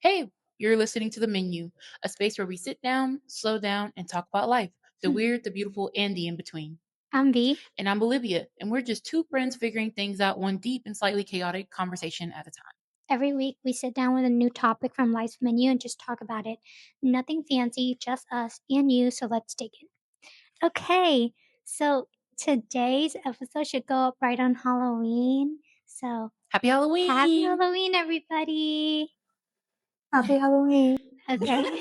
Hey, you're listening to the menu, a space where we sit down, slow down, and talk about life the weird, the beautiful, and the in between. I'm V. And I'm Olivia, and we're just two friends figuring things out one deep and slightly chaotic conversation at a time. Every week we sit down with a new topic from life's menu and just talk about it. Nothing fancy, just us and you, so let's dig in. Okay, so today's episode should go up right on Halloween. So Happy Halloween! happy Halloween, everybody. Happy Halloween. Okay.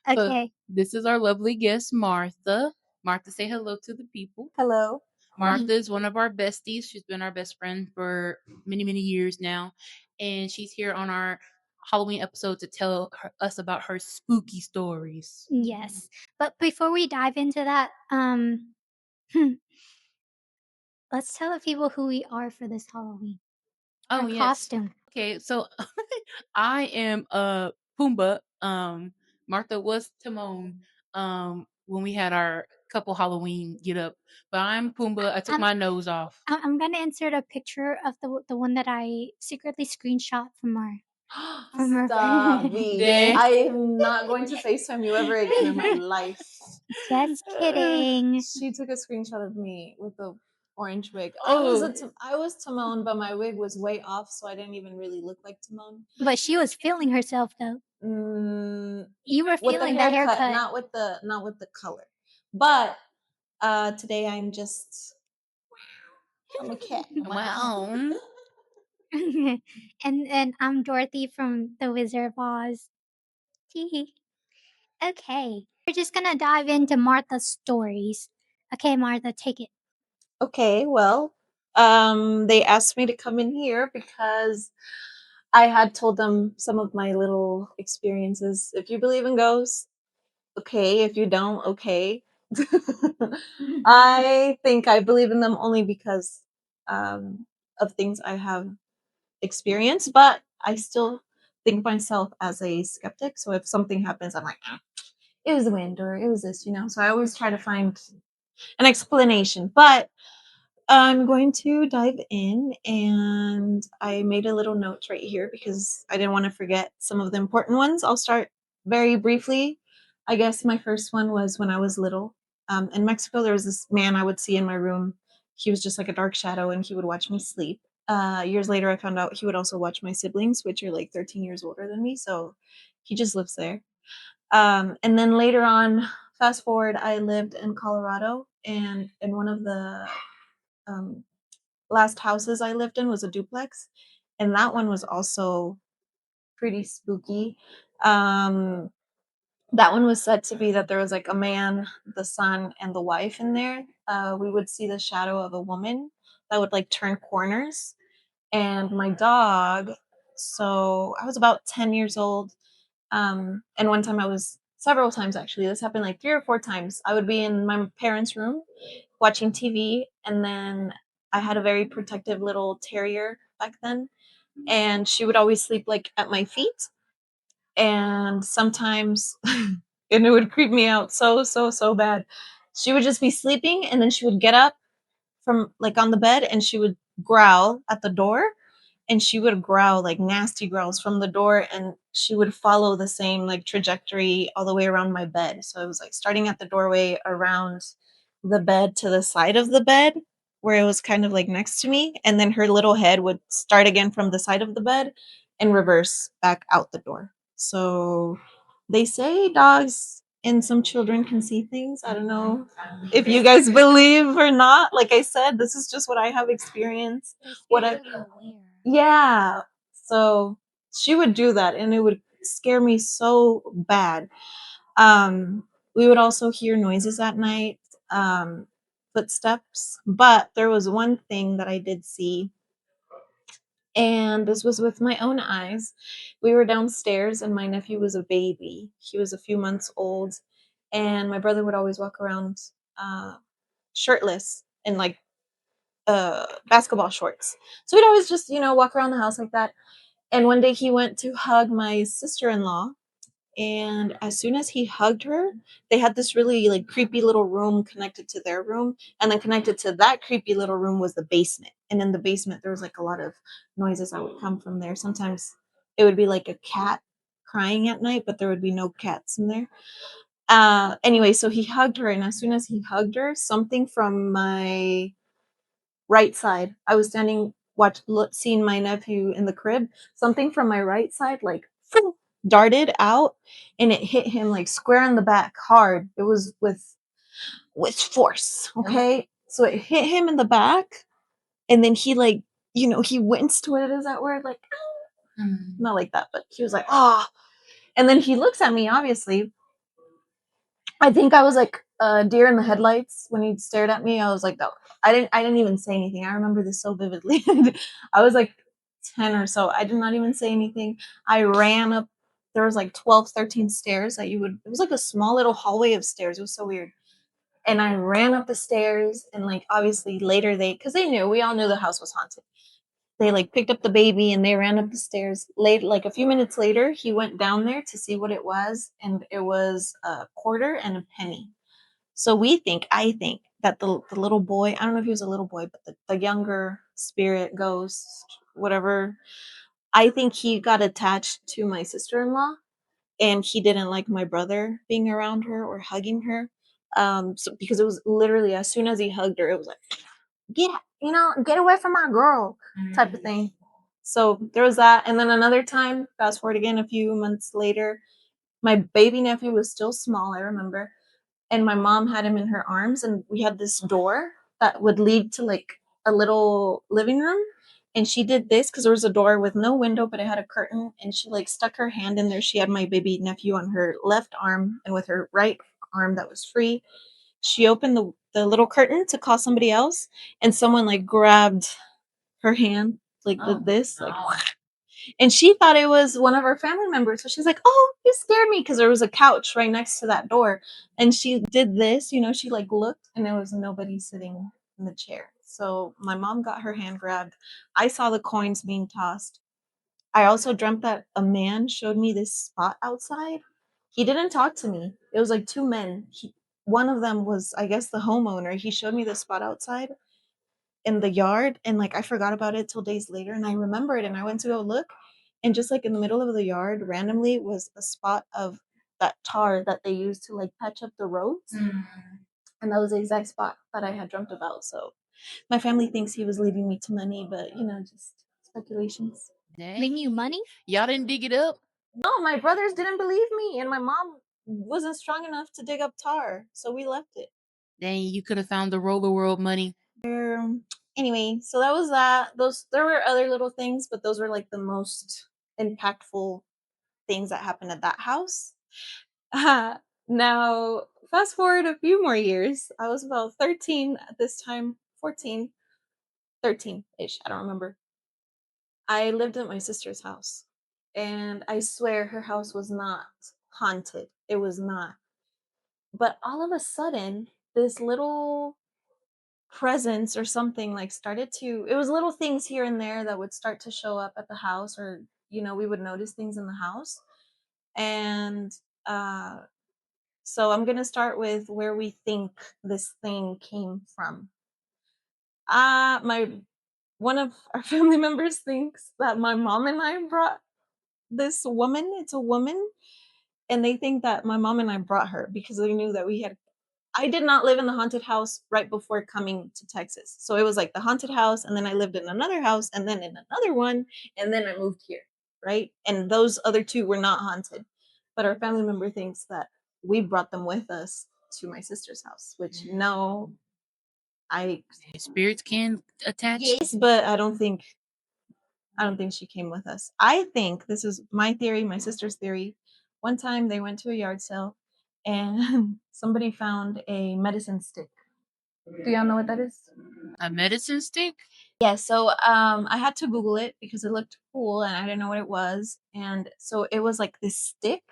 So, okay. this is our lovely guest, Martha. Martha, say hello to the people. Hello. Martha is one of our besties. She's been our best friend for many, many years now. And she's here on our Halloween episode to tell us about her spooky stories. Yes. But before we dive into that, let's tell the people who we are for this Halloween. Oh, Our yes. costume. Okay, so I am Pumbaa. Martha was Timon when we had our couple Halloween get up. But I'm Pumbaa. I took my nose off. I'm gonna insert a picture of the one that I secretly screenshot from our Stop, V. Dang. I am not going to FaceTime you ever again in my life. Just kidding. She took a screenshot of me with the orange wig. Oh. I was Timon, but my wig was way off, so I didn't even really look like Timon. But she was feeling herself though. You were With feeling the the haircut. not with the color. But today I'm a cat. Wow. and I'm Dorothy from The Wizard of Oz. Teehee. Okay. We're just gonna dive into Martha's stories. Okay, Martha, take it. Okay, well, they asked me to come in here because I had told them some of my little experiences. If you believe in ghosts, okay. If you don't, okay. I think I believe in them only because of things I have experienced, but I still think myself as a skeptic. So if something happens, I'm like, it was the wind or it was this, So I always try to find an explanation. But I'm going to dive in, and I made a little note right here because I didn't want to forget some of the important ones. I'll start very briefly. I guess my first one was when I was little. In Mexico, there was this man I would see in my room. He was just like a dark shadow, and he would watch me sleep. Years later, I found out he would also watch my siblings, which are like 13 years older than me. So he just lives there. And then later on, fast forward, I lived in Colorado, and in one of the um, last houses I lived in was a duplex, and that one was also pretty spooky. That one was said to be that there was like a man, the son, and the wife in there. We would see the shadow of a woman that would like turn corners, and my dog. So I was about 10 years old. And one time I was several times actually. This happened like 3 or 4 times. I would be in my parents' room watching TV, and then I had a very protective little terrier back then, and she would always sleep like at my feet. And sometimes, and it would creep me out so bad. She would just be sleeping, and then she would get up from like on the bed, and she would growl at the door, and she would growl like nasty growls from the door, and she would follow the same like trajectory all the way around my bed. So it was like starting at the doorway, around the bed to the side of the bed where it was kind of like next to me, and then her little head would start again from the side of the bed and reverse back out the door. So they say dogs and some children can see things. I don't know if you guys believe or not. Like I said, this is just what I have experienced. Yeah. So she would do that, and it would scare me so bad. We would also hear noises at night, footsteps, but there was one thing that I did see, and this was with my own eyes. We were downstairs, and my nephew was a baby. He was a few months old, and my brother would always walk around shirtless in like basketball shorts. So we'd always just, walk around the house like that. And one day he went to hug my sister-in-law, and as soon as he hugged her, they had this really like creepy little room connected to their room, and then connected to that creepy little room was the basement. And in the basement there was like a lot of noises that would come from there. Sometimes it would be like a cat crying at night, but there would be no cats in there. Anyway, so he hugged her, and as soon as he hugged her, something from my right side, I was standing, seeing my nephew in the crib. Something from my right side, like, darted out, and it hit him like square in the back, hard. It was with force. Okay, so it hit him in the back, and then he like, he winced. What is that word? Like, not like that, but he was like, ah. And then he looks at me, obviously. I think I was like a deer in the headlights when he stared at me. I was like, no, I didn't even say anything. I remember this so vividly. I was like 10 or so. I did not even say anything. I ran up. There was like 12, 13 stairs that it was like a small little hallway of stairs. It was so weird. And I ran up the stairs, and like obviously later because we all knew the house was haunted. They like picked up the baby and they ran up the stairs. Late, like a few minutes later, he went down there to see what it was, and it was a quarter and a penny. So I think that the little boy, I don't know if he was a little boy, but the younger spirit, ghost, whatever, I think he got attached to my sister-in-law, and he didn't like my brother being around her or hugging her. So because it was literally as soon as he hugged her, it was like, get away from my girl, type of thing. So there was that. And then another time, fast forward again a few months later, my baby nephew was still small, I remember. And my mom had him in her arms, and we had this door that would lead to like a little living room. And she did this because there was a door with no window, but it had a curtain. And she like stuck her hand in there. She had my baby nephew on her left arm, and with her right arm that was free, she opened the little curtain to call somebody else, and someone like grabbed her hand, like did this, like, and she thought it was one of her family members. So she's like, "Oh, you scared me," because there was a couch right next to that door, and she did this. She like looked, and there was nobody sitting in the chair. So my mom got her hand grabbed. I saw the coins being tossed. I also dreamt that a man showed me this spot outside. He didn't talk to me. It was like two men. One of them was, I guess, the homeowner. He showed me the spot outside in the yard, and like I forgot about it till days later, and I remember it, and I went to go look, and just like in the middle of the yard randomly was a spot of that tar that they use to like patch up the roads. And that was the exact spot that I had dreamt about. So my family thinks he was leading me to money, but just speculations. Leaving you Dang. money? Y'all didn't dig it up? No, my brothers didn't believe me, and my mom wasn't strong enough to dig up tar, so we left it. Dang, you could have found the roller world money. Anyway, so that was that. There were other little things, but those were like the most impactful things that happened at that house. Now, fast forward a few more years. I was about 13 at this time, 14, 13-ish, I don't remember. I lived at my sister's house, and I swear her house was not haunted. It was not. But all of a sudden, this little presence or something like started to, it was little things here and there that would start to show up at the house, or we would notice things in the house. And uh so I'm going to start with where we think this thing came from. My One of our family members thinks that my mom and I brought this woman. It's a woman, and they think that my mom and I brought her because they knew that I did not live in the haunted house right before coming to Texas. So it was like the haunted house, and then I lived in another house, and then in another one, and then I moved here, right? And those other two were not haunted. But our family member thinks that we brought them with us to my sister's house, which no, I Spirits can attach. yes, but I don't think she came with us. I think this is my theory, my sister's theory. One time they went to a yard sale, and somebody found a medicine stick. Do y'all know what that is? A medicine stick? Yeah, so I had to Google it because it looked cool and I didn't know what it was. And so it was like this stick.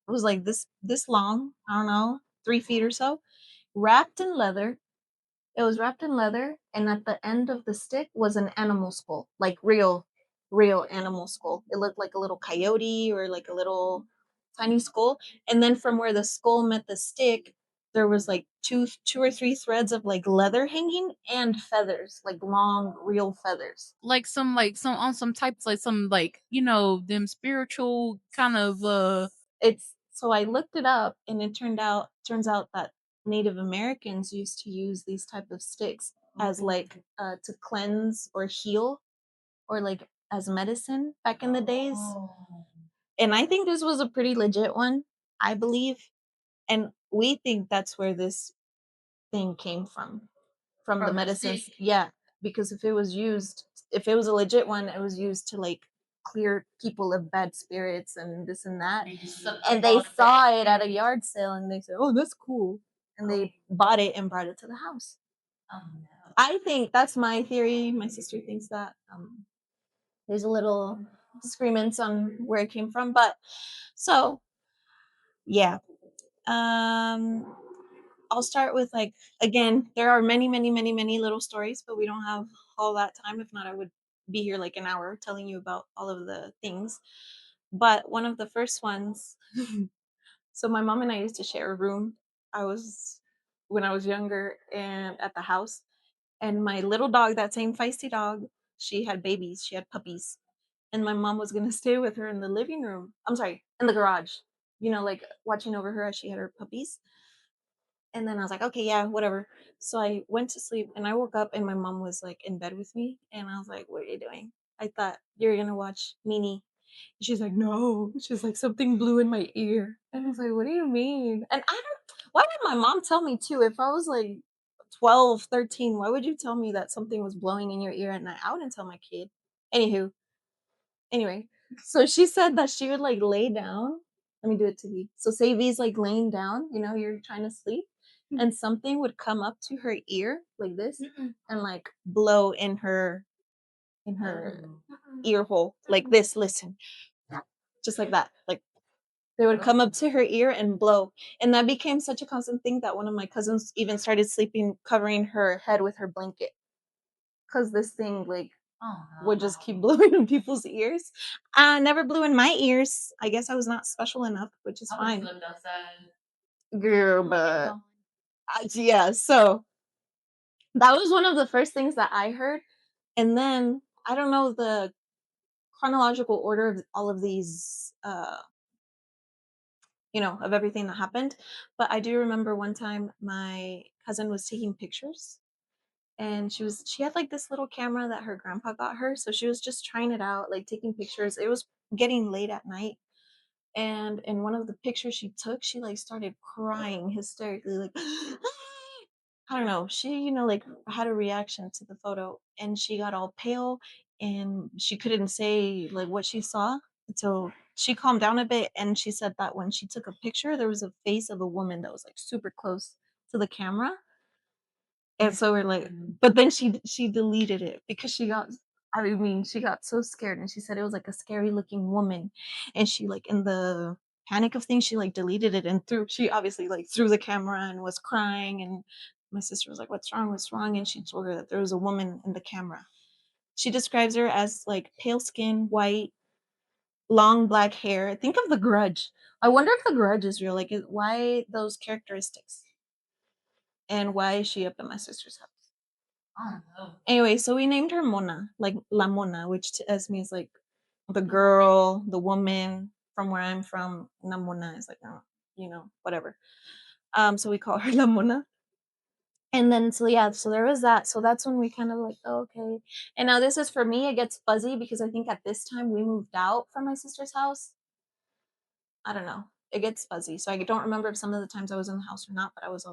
It was like this long, I don't know, 3 feet or so, wrapped in leather. It was wrapped in leather, and at the end of the stick was an animal skull, like real animal skull. It looked like a little coyote or like a little tiny skull. And then from where the skull met the stick, there was like two or three threads of like leather hanging and feathers, like long real feathers. Like some on some types like some like, them spiritual kind of It's so I looked it up, and it turns out that Native Americans used to use these type of sticks as like to cleanse or heal, or like as medicine back in the days. And I think this was a pretty legit one, I believe. And we think that's where this thing came from the from the medicines. stick. Yeah, because if it was a legit one, it was used to like clear people of bad spirits and this and that. And you suck And up they all the saw bad it at a energy. yard sale, and they said, "Oh, that's cool," and they bought it and brought it to the house. Oh no. I think that's my theory. My sister thinks that there's a little disagreements on where it came from, but so yeah. Um, I'll start with like, again, there are many, many, many, many little stories, but we don't have all that time. If not, I would be here like an hour telling you about all of the things. But one of the first ones, so my mom and I used to share a room. I was when I was younger and at the house, and my little dog, that same feisty dog, she had babies, she had puppies, and my mom was gonna stay with her in the living room. I'm sorry, in the garage. Like watching over her as she had her puppies. And then I was like, okay, yeah, whatever. So I went to sleep, and I woke up and my mom was like in bed with me. And I was like, what are you doing? I thought you're going to watch Meanie. She's like, no. She's like, something blew in my ear. And I was like, what do you mean? And why would my mom tell me too? If I was like 12, 13, why would you tell me that something was blowing in your ear at night? I wouldn't tell my kid. Anywho, anyway, so she said that she would like lay down. Let me do it to V. So say V's like laying down, you're trying to sleep, and something would come up to her ear like this and like blow in her ear hole like this. Listen, just like that. Like they would come up to her ear and blow. And that became such a constant thing that one of my cousins even started sleeping covering her head with her blanket. Cause this thing like would just keep blowing in people's ears. Never blew in my ears. I guess I was not special enough, which is fine. Slept outside. Girl, but yeah, so that was one of the first things that I heard. And then I don't know the chronological order of all of these, of everything that happened. But I do remember one time my cousin was taking pictures, and she had like this little camera that her grandpa got her, so she was just trying it out, like taking pictures. It was getting late at night, and in one of the pictures she took, she like started crying hysterically, like I don't know, she like had a reaction to the photo, and she got all pale, and she couldn't say like what she saw until she calmed down a bit. And she said that when she took a picture, there was a face of a woman that was like super close to the camera. And so we're like, but then she deleted it because she got so scared, and she said it was like a scary looking woman, and she like in the panic of things, she like deleted it, and she obviously like threw the camera and was crying. And my sister was like, what's wrong, what's wrong? And she told her that there was a woman in the camera. She describes her as like pale skin, white, long black hair. Think of The Grudge. I wonder if The Grudge is real. Like, why those characteristics, and why is she up at my sister's house? I don't know. Anyway, so we named her Mona, like La Mona, which to us means like the girl, the woman. From where I'm from, La Mona is like, whatever. So we call her La Mona. And then, so yeah, so there was that. So that's when we kind of like, oh, okay. And now this is for me, it gets fuzzy because I think at this time we moved out from my sister's house. I don't know. It gets fuzzy. So I don't remember if some of the times I was in the house or not, but I was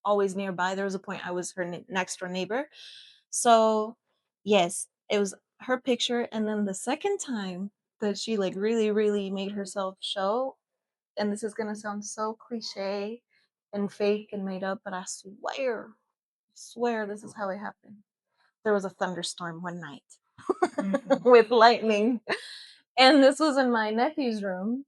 always nearby. There was a point I was her next door neighbor. So, yes, it was her picture. And then the second time that she like really, really made herself show, and this is gonna sound so cliche and fake and made up, but I swear this is how it happened. There was a thunderstorm one night with lightning. And this was in my nephew's room,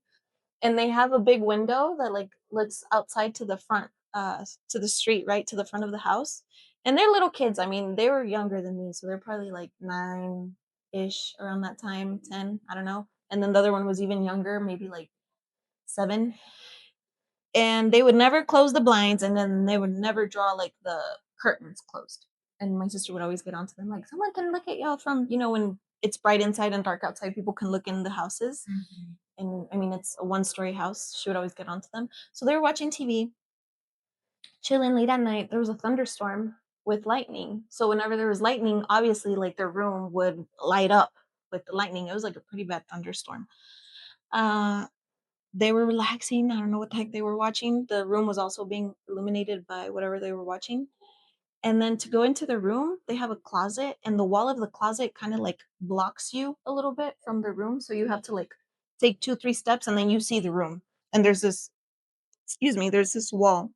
and they have a big window that like looks outside to the front, to the street, right to the front of the house. And they're little kids. I mean, they were younger than me, so they're probably like 9-ish around that time, 10, I don't know. And then the other one was even younger, maybe like 7. And they would never close the blinds, and then they would never draw like the curtains closed. And my sister would always get onto them like, someone can look at y'all from, when it's bright inside and dark outside, people can look in the houses. And I mean, it's a 1-story house. She would always get onto them. So they were watching TV, chilling late at night. There was a thunderstorm with lightning. So whenever there was lightning, obviously like their room would light up with the lightning. It was like a pretty bad thunderstorm. They were relaxing. I don't know what the heck they were watching. The room was also being illuminated by whatever they were watching. And then to go into the room, they have a closet, and the wall of the closet kind of like blocks you a little bit from the room. So you have to like take 2-3 steps and then you see the room. And there's this wall.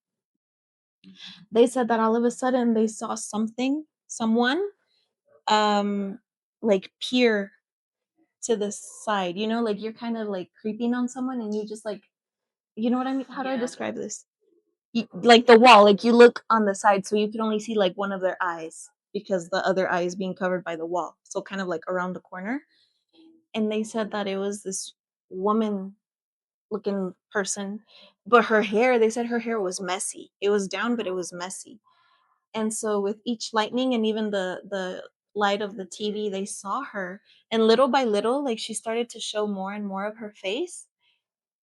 They said that all of a sudden they saw someone, um, like peer to the side, like you're kind of like creeping on someone and you just like, you know what I mean? How do I describe this? Like the wall, like you look on the side, so you can only see like one of their eyes because the other eye is being covered by the wall. So kind of like around the corner. And they said that it was this woman looking person, but they said her hair was messy. It was down, but it was messy. And so with each lightning and even the light of the TV, they saw her. And little by little, like she started to show more and more of her face.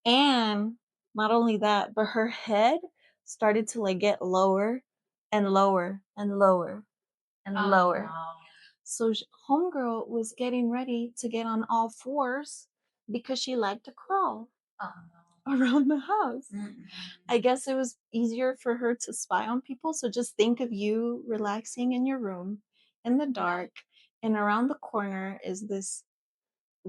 And not only that, but her head started to like get lower and lower and lower and lower. No. So homegirl was getting ready to get on all fours because she liked to crawl around the house. I guess it was easier for her to spy on people. So just think of you relaxing in your room in the dark, and around the corner is this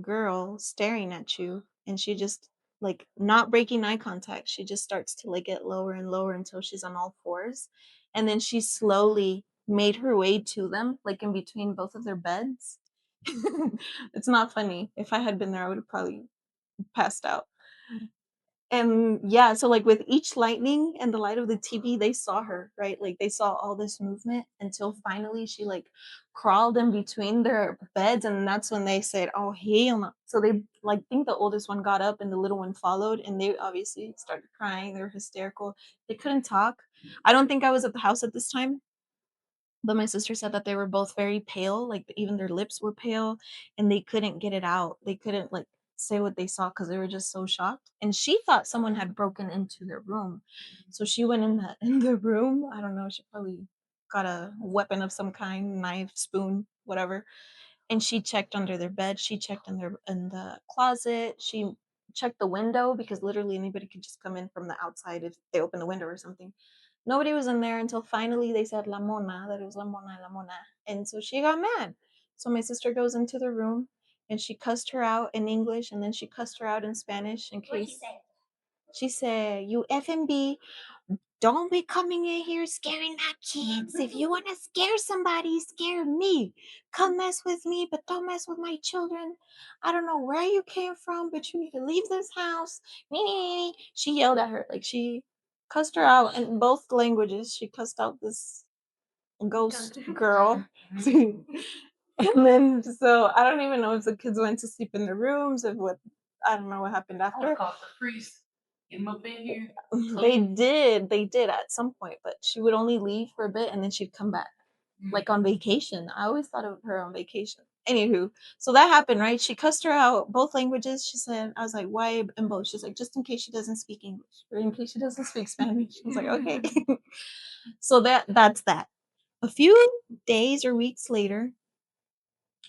girl staring at you, and she just like not breaking eye contact. She just starts to like get lower and lower until she's on all fours. And then she slowly made her way to them, like in between both of their beds. It's not funny. If I had been there, I would have probably passed out. And yeah, so like with each lightning and the light of the TV, they saw her, right? Like they saw all this movement until finally she like crawled in between their beds, and that's when they said, "Oh hell no!" So they like think the oldest one got up and the little one followed, and they obviously started crying. They were hysterical. They couldn't talk. I don't think I was at the house at this time, but my sister said that they were both very pale, like even their lips were pale, and they couldn't get it out. They couldn't like say what they saw because they were just so shocked. And she thought someone had broken into their room. So she went in the room. I don't know, she probably got a weapon of some kind, knife, spoon, whatever. And she checked under their bed, she checked in the closet, she checked the window because literally anybody could just come in from the outside if they open the window or something. Nobody was in there until finally they said La Mona, that it was La Mona, La Mona. And so she got mad. So my sister goes into the room and she cussed her out in English, and then she cussed her out in Spanish in case. She said, "You FMB, don't be coming in here scaring my kids. If you want to scare somebody, scare me. Come mess with me, but don't mess with my children. I don't know where you came from, but you need to leave this house." She yelled at her. Like she cussed her out in both languages. She cussed out this ghost girl. And then, so I don't even know if the kids went to sleep in their rooms, I don't know what happened after. Call the priest. Get him up in here. They did at some point, but she would only leave for a bit and then she'd come back, like on vacation. I always thought of her on vacation. Anywho, so that happened, right? She cussed her out both languages. She said, I was like, why in both? She's like, just in case she doesn't speak English or in case she doesn't speak Spanish. I was like, okay. So that's that. A few days or weeks later,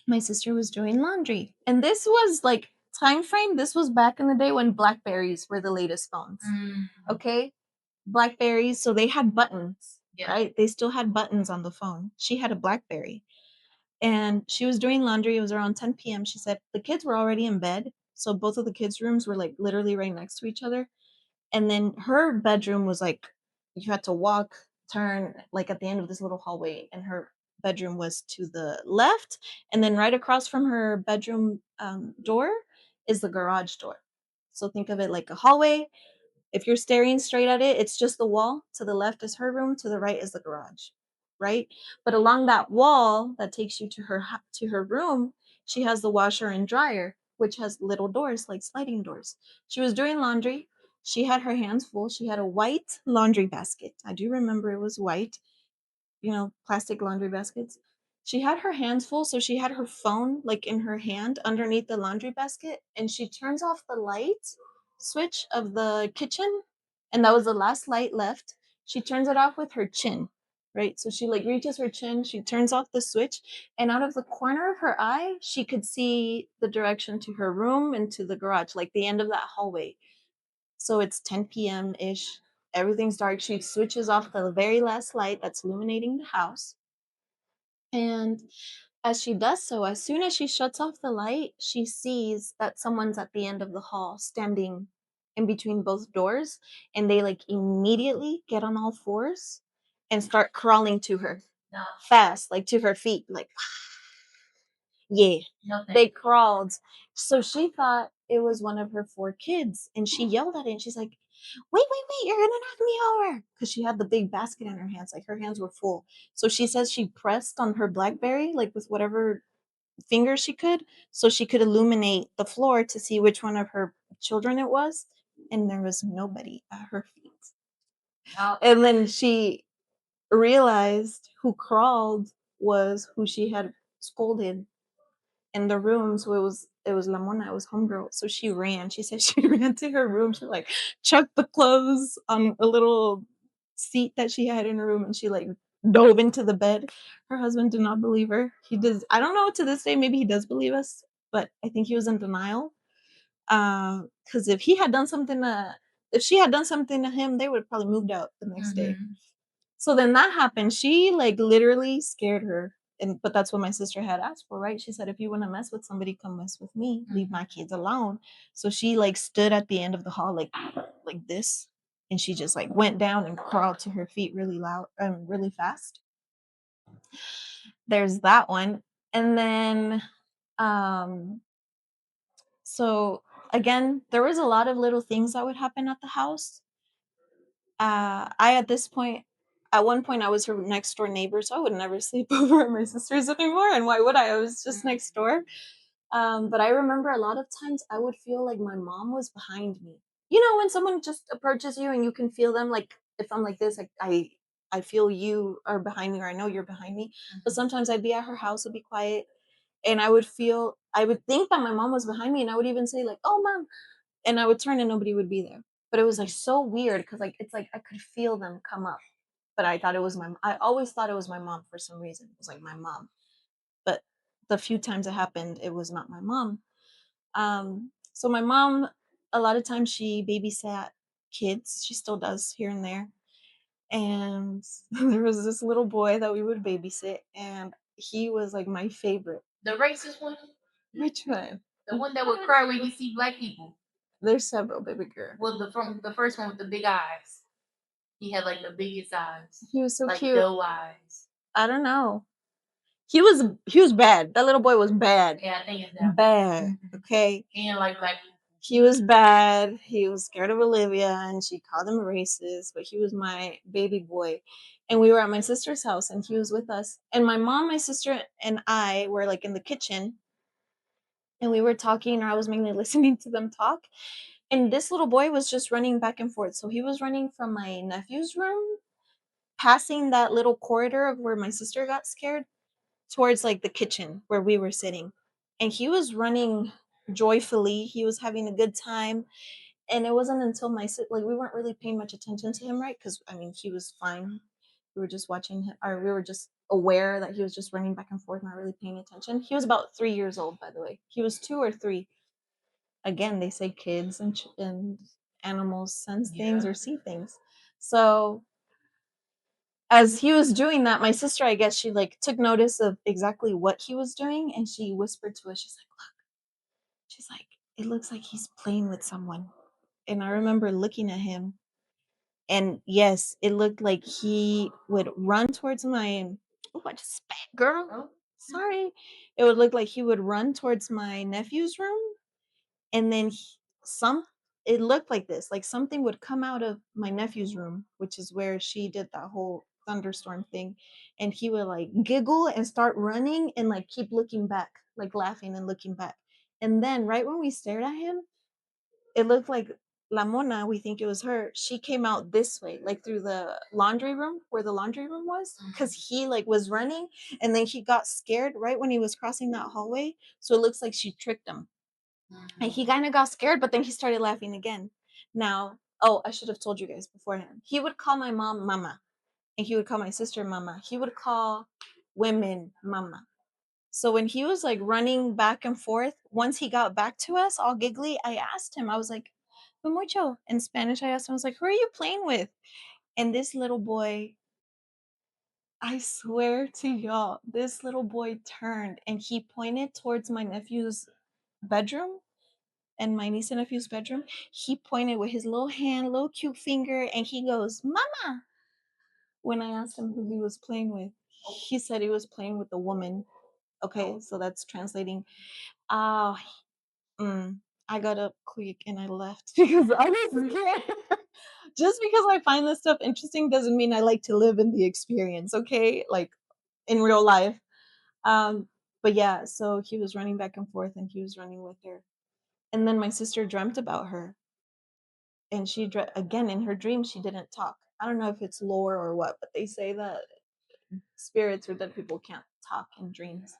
my sister was doing laundry. And this was like time frame. This was back in the day when Blackberries were the latest phones. Okay? Blackberries, so they had buttons, right? They still had buttons on the phone. She had a Blackberry. And she was doing laundry. It was around 10 p.m. She said the kids were already in bed. So both of the kids' rooms were like literally right next to each other. And then her bedroom was like, you had to walk, turn like at the end of this little hallway, and her bedroom was to the left. And then right across from her bedroom door is the garage door. So think of it like a hallway. If you're staring straight at it, it's just the wall. To the left is her room, to the right is the garage, right? But along that wall that takes you to her room, she has the washer and dryer, which has little doors like sliding doors. She was doing laundry. She had her hands full. She had a white laundry basket. I do remember it was white, plastic laundry baskets. She had her hands full, so she had her phone like in her hand underneath the laundry basket, and she turns off the light switch of the kitchen, and that was the last light left. She turns it off with her chin, right? So she like reaches her chin, she turns off the switch, and out of the corner of her eye, she could see the direction to her room and to the garage, like the end of that hallway. So it's 10 p.m. ish. Everything's dark. She switches off the very last light that's illuminating the house. And as she does so, as soon as she shuts off the light, she sees that someone's at the end of the hall standing in between both doors. And they like immediately get on all fours and start crawling to her fast, like to her feet, like yeah, they crawled. So she thought it was one of her four kids, and she yelled at it. And she's like, "Wait, wait, wait! You're gonna knock me over!" Because she had the big basket in her hands, like her hands were full. So she says she pressed on her BlackBerry, like with whatever finger she could, so she could illuminate the floor to see which one of her children it was. And there was nobody at her feet. And then she realized who crawled was who she had scolded in the room. So it was La Mona, it was homegirl. So she ran. She said she ran to her room. She like chucked the clothes on a little seat that she had in her room, and she like dove into the bed. Her husband did not believe her. He does. I don't know to this day. Maybe he does believe us, but I think he was in denial. Because if she had done something to him, they would have probably moved out the next day. So then that happened. She like literally scared her. But that's what my sister had asked for, right? She said, if you want to mess with somebody, come mess with me. Leave my kids alone. So she like stood at the end of the hall like this. And she just like went down and crawled to her feet really loud really fast. There's that one. And then so again, there was a lot of little things that would happen at the house. I at one point I was her next door neighbor, so I would never sleep over at my sister's anymore. And why would I? I was just next door. But I remember a lot of times I would feel like my mom was behind me. You know, when someone just approaches you and you can feel them, like if I'm like this, like I feel you are behind me, or I know you're behind me. But sometimes I'd be at her house, it'd be quiet, and I would think that my mom was behind me, and I would even say like, "Oh, mom," and I would turn and nobody would be there. But it was like so weird because like it's like I could feel them come up, but I always thought it was my mom for some reason. It was like my mom, but the few times it happened, it was not my mom. So my mom, a lot of times she babysat kids. She still does here and there. And there was this little boy that we would babysit, and he was like my favorite. The racist one? Which one? The one that would cry when he see black people. There's several, baby girl. Well, the first one with the big eyes. He had like the biggest eyes. He was so like cute. Doe eyes. I don't know. He was bad. That little boy was bad. Yeah, I think it's that. Bad. Okay. He didn't like black people. He was bad. He was scared of Olivia, and she called him racist, but he was my baby boy. And we were at my sister's house, and he was with us. And my mom, my sister, and I were like in the kitchen, and we were talking, or I was mainly listening to them talk. And this little boy was just running back and forth. So he was running from my nephew's room, passing that little corridor of where my sister got scared, towards like the kitchen where we were sitting. And he was running joyfully. He was having a good time. And it wasn't until like we weren't really paying much attention to him, right? Because I mean, he was fine. We were just watching him, or we were just aware that he was just running back and forth, not really paying attention. He was about 3 years old, by the way. He was 2 or 3. Again, they say kids and animals sense things or see things. So as he was doing that, my sister, I guess she like took notice of exactly what he was doing, and she whispered to us, she's like, look, she's like, it looks like he's playing with someone. And I remember looking at him, and yes, it looked like he would run towards my, oh, I just spat, girl. Oh, sorry. It would look like he would run towards my nephew's room, and then it looked like this, like something would come out of my nephew's room, which is where she did that whole thunderstorm thing, and he would like giggle and start running and like keep looking back, like laughing and looking back. And then right when we stared at him, it looked like La Mona, we think it was her, she came out this way, like through the laundry room, where the laundry room was, because he like was running, and then he got scared right when he was crossing that hallway. So it looks like she tricked him. And he kind of got scared, but then he started laughing again. Now, oh, I should have told you guys beforehand. He would call my mom mama, and he would call my sister mama. He would call women mama. So when he was like running back and forth, once he got back to us, all giggly, I asked him, I was like, mucho. In Spanish, I asked him, I was like, who are you playing with? And this little boy, I swear to y'all, this little boy turned and he pointed towards my nephew's bedroom and my niece and nephew's bedroom. He pointed with his little hand, little cute finger, and he goes, Mama. When I asked him who he was playing with, he said he was playing with a woman. Okay, so that's translating. Oh, I got up quick and I left because I was scared. Just because I find this stuff interesting doesn't mean I like to live in the experience, okay? Like in real life. Um, but yeah, so he was running back and forth and he was running with her. And then my sister dreamt about her. And again in her dream she didn't talk. I don't know if it's lore or what, but they say that spirits or dead people can't talk in dreams.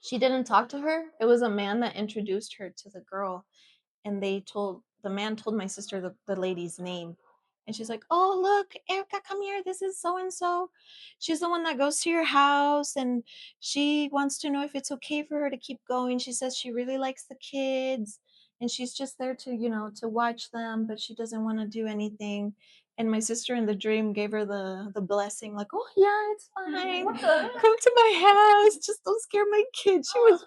She didn't talk to her. It was a man that introduced her to the girl, and the man told my sister the lady's name, and she's like, oh look, Erica, come here, this is so and so, she's the one that goes to your house, and she wants to know if it's okay for her to keep going. She says she really likes the kids and she's just there to to watch them, but she doesn't want to do anything. And my sister in the dream gave her the blessing, like, oh yeah, it's fine, come to my house, just don't scare my kid. She was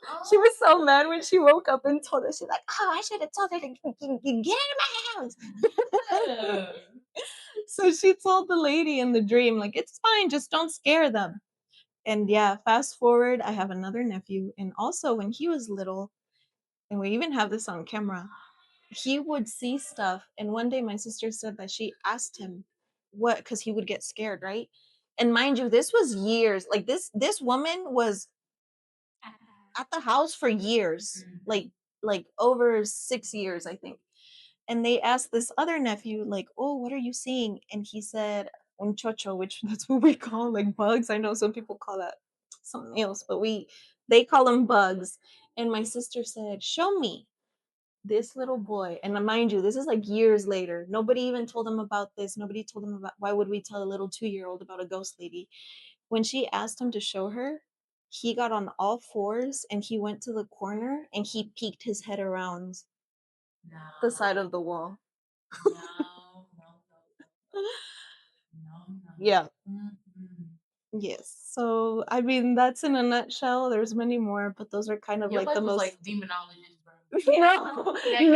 so mad when she woke up and told us. She's like, oh, I should have told her to get out of my house. So she told the lady in the dream, like, it's fine, just don't scare them. And yeah, fast forward, I have another nephew. And also when he was little, and we even have this on camera, he would see stuff. And one day my sister said that she asked him what, because he would get scared, right? And mind you, this was years. Like this woman was at the house for years, like over 6 years, I think. And they asked this other nephew, like, oh, what are you seeing? And he said un chocho, which that's what we call like bugs. I know some people call that something else, but they call them bugs. And my sister said, show me. This little boy, and mind you, this is like years later, nobody even told him about this. Nobody told him about, why would we tell a little 2-year-old about a ghost lady? When she asked him to show her, he got on all fours and he went to the corner and he peeked his head around the side of the wall. Yeah. Yes. So I mean, that's in a nutshell. There's many more, but those are kind of Your like the life was most. like demonologist, bro. No, Yeah,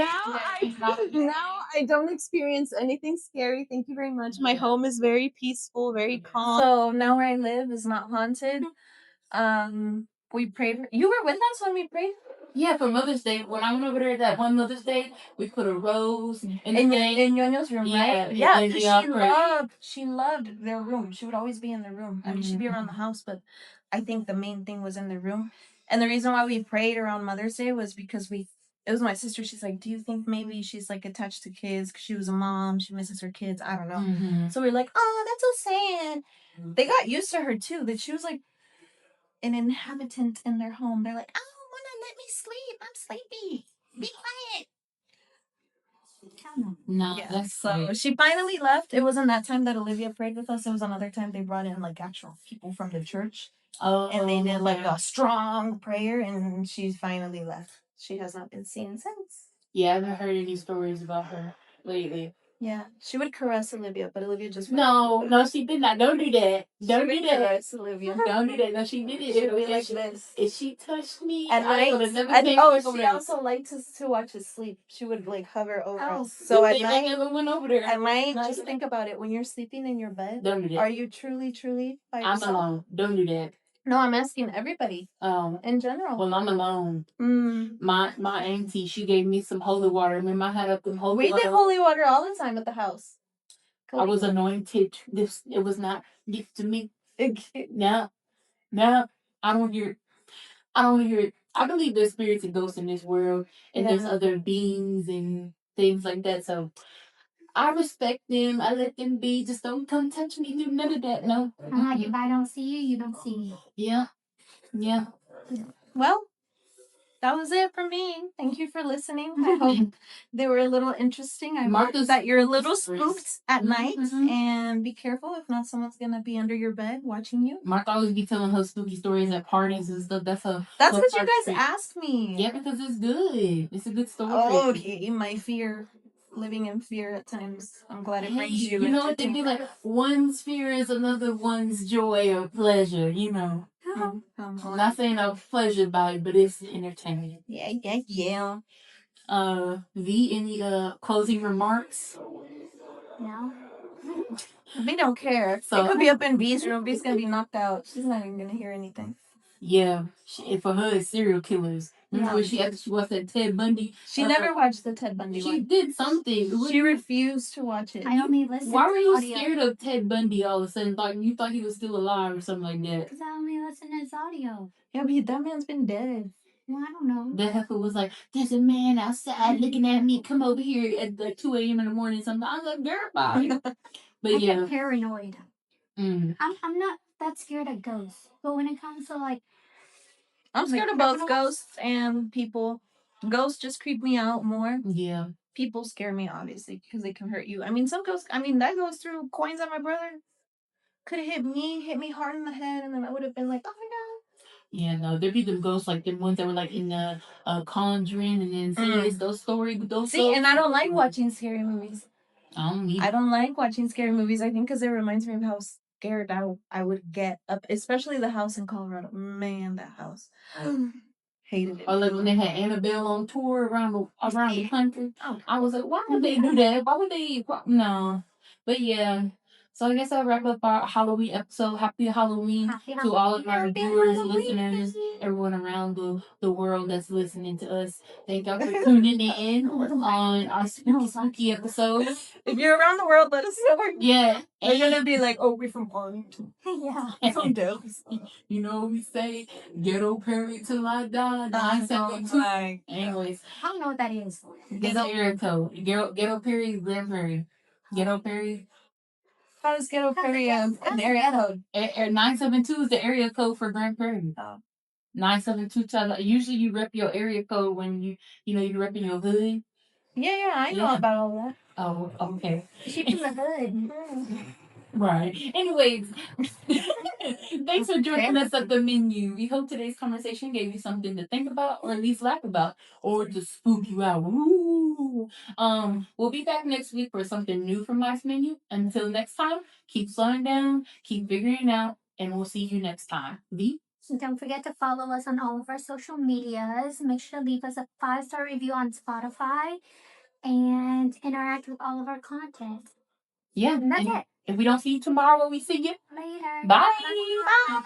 now I don't experience anything scary. Thank you very much. My home is very peaceful, very calm. So now where I live is not haunted. We prayed. You were with us when we prayed. Yeah, for Mother's Day, when I went over there that one Mother's Day, we put a rose in the In thing. Ñoño's room, right? Yeah, Yeah, because she loved their room. She would always be in their room. I mean, she'd be around the house, but I think the main thing was in their room. And the reason why we prayed around Mother's Day was because it was my sister. She's like, do you think maybe she's like attached to kids because she was a mom? She misses her kids. I don't know. So we're like, oh, that's so sad. They got used to her too. That she was like an inhabitant in their home. They're like, oh, Mona, let me sleep. I'm sleepy. Be quiet. No, Yeah, that's so she finally left. It wasn't that time that Olivia prayed with us. It was another time they brought in like actual people from the church. Oh, and they did like a strong prayer, and she finally left. She has not been seen since. Yeah, I haven't heard any stories about her lately. Yeah, she would caress Olivia, but Olivia just No, she did not. Don't do that. Don't do that. caress Olivia. Don't do that. No, she did it. She would be like this. If she touched me, At I night, would have never and came over she there. also liked to watch us sleep. She would like hover over us. So So at night, I never went over there. at night, just think about it. When you're sleeping in your bed, Don't do that. are you truly by yourself? I'm alone. Don't do that. No, I'm asking everybody. In general. Well, I'm alone. My auntie, she gave me some holy water. Remember, I had up them holy water. We did holy water all the time at the house. I was anointed. It was not gift to me. No, I don't hear. I don't hear. I believe there's spirits and ghosts in this world, and there's other beings and things like that. So I respect them. I let them be. Just don't come touch me. Do none of that. No. I'm like, if I don't see you, you don't see me. Yeah. Yeah. Well, that was it for me. Thank you for listening. I hope they were a little interesting. I hope that you're a little spooked at night. And be careful. If not, someone's going to be under your bed watching you. Martha always be telling her spooky stories at parties and stuff. That's what you guys asked me. Yeah, because it's good. It's a good story. Oh, okay. My fear. Living in fear at times. I'm glad it brings you. You know what they be like? One's fear is another one's joy or pleasure, you know. I'm not saying a pleasure about it, but it's entertaining. Yeah. V, any closing remarks? No. We don't care. So, it could be up in V's room. V's gonna be knocked out. She's not even gonna hear anything. Yeah, for her, it's serial killers. Remember when after she watched that Ted Bundy? She never watched the Ted Bundy one. She did something. She refused to watch it. I only listened. Why were you scared of Ted Bundy all of a sudden? Like you thought he was still alive or something like that? Because I only listened to his audio. Yeah, but that man's been dead. Well, I don't know. The heifer was like, "There's a man outside looking at me. Come over here at like 2 a.m. in the morning." Something. I was like, "Girl, bye." But I yeah, get paranoid. I'm not that scared of ghosts, but when it comes to like, I'm scared of both ghosts and people. Ghosts just creep me out more. Yeah. People scare me obviously because they can hurt you. I mean, some ghosts. I mean, that goes through coins on my brother. Could have hit me hard in the head, and then I would have been like, "Oh my god." Yeah, no, there be them ghosts like the ones that were like in the Conjuring and then those stories. Those See, and I don't like watching scary movies. I don't like watching scary movies. I think because it reminds me of how scared I would get up, especially the house in Colorado. Man, that house. Hated it. Or like when they had Annabelle on tour around the country. Oh. I was like, why would they do that? Why would they? No. But yeah. So I guess I'll wrap up our Halloween episode. Happy Halloween to all of our viewers, listeners, everyone around the world that's listening to us. Thank y'all for tuning in on our spooky episode. If you're around the world, let us know. Yeah. They're gonna be like, oh, we're from Arlington. Yeah. From Dallas. You know what we say? Ghetto Perry till I die. 972. Anyways. I don't know what that is. Ghetto area code. Ghetto Perry, Grand Prairie. Ghetto Perry. How does Ghetto Perry an area code? 972 is the area code for Grand Prairie. Oh. 972. Usually you rep your area code when you rep in your hood. Yeah, I know about all that. Oh, okay. She's in the hood. Right. Anyways, thanks for joining us at the M.E.N.U. We hope today's conversation gave you something to think about, or at least laugh about, or to spook you out. Woo! We'll be back next week for something new from Life's Menu. Until next time, keep slowing down, keep figuring it out, and we'll see you next time. V? Don't forget to follow us on all of our social medias. Make sure to leave us a 5-star review on Spotify and interact with all of our content. Yeah. And that's it. If we don't see you tomorrow, we see you later. Bye. Bye.